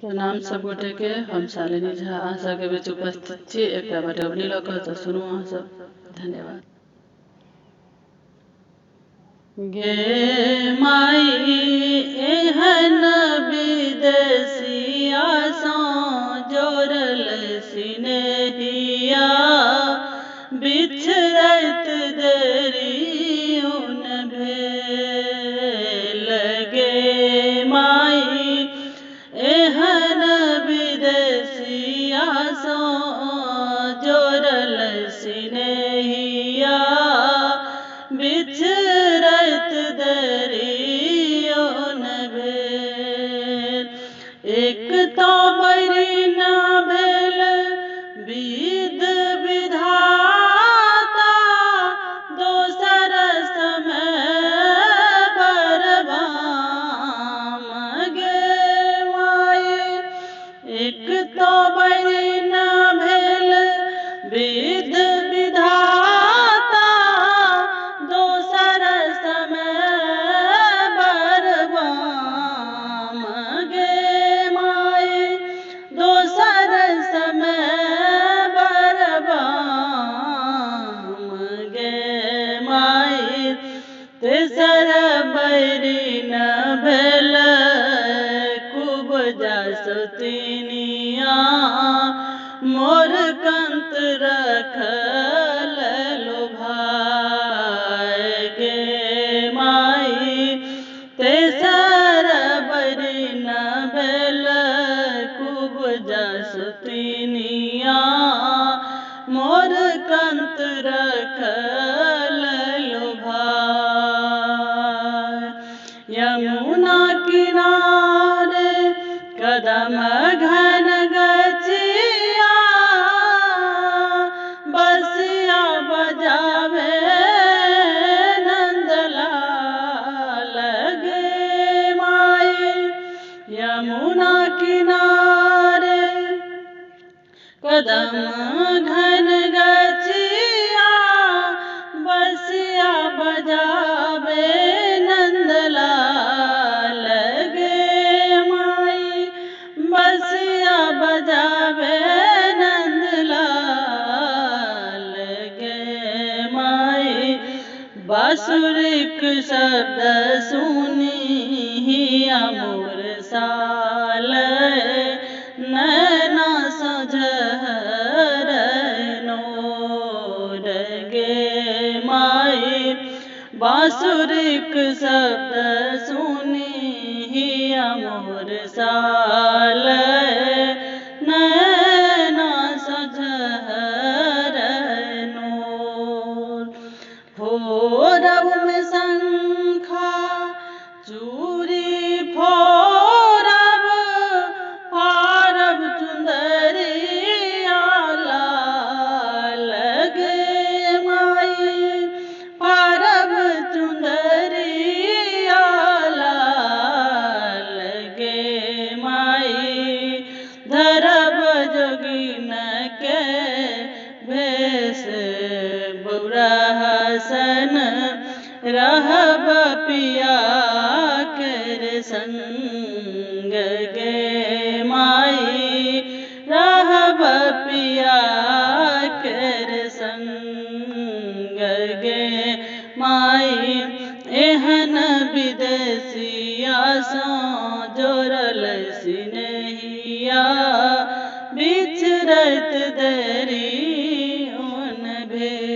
प्रणाम सब गोटे के। हम शालिनी झा आशा के बीच उपस्थित छी। एक बटौनी लऽ कऽ तऽ सुनू अहाँ सब। धन्यवाद। गे माई एहन विदेशिया सँ जोड़ल सिनेहिया, बिछड़ैत देरी उन भेल। गे माई एहन विदेशिया सँ जोड़ल सिनेहिया, बिछड़ैत देरी उन भेल। एक तो बैरी न भेल विध विधाता, दोसर समय बरबाम। गे माई एक तो बैरी न भेल विध विधाता, दोसर समय बरबाम। गे माई दोसर समय बरबाम। गे माई तेसर बैरी न भेल कुबजा सौतिनिया, मोर कंत रखल लोभाय। गे माई तेसर बैरी न भेल कुबजा सौतिनिया, मोर कंत रखल लोभाय। यमुना किनारे कदम घन गछिया, बसिया बजावे नंदलाल। गे माई यमुना किनारे कदम घन गछिया, बसिया बजावे नंदलाल। गे माई बसिया बजावे नंदलाल। गे माई बांसुरीक शब्द सुनी मोर साल, नैना सझरै नोर। गे माई बांसुरीक शब्द सुनी मोर साल, नैना सझरै नोर। फोरब में शंखा चूड़ी फोरब, फारब चुंदरिया लाल। गे माई फारब चुंदरिया लाल। गे माई धरब जोगिन के भेष, बौरहा सन रहब पिया कर संग। गे माई रहब पिया कर संग। गे माई एहन विदेशिया सँ जोड़ल सिनेहिया, बिछड़ैत देरी उन भेल।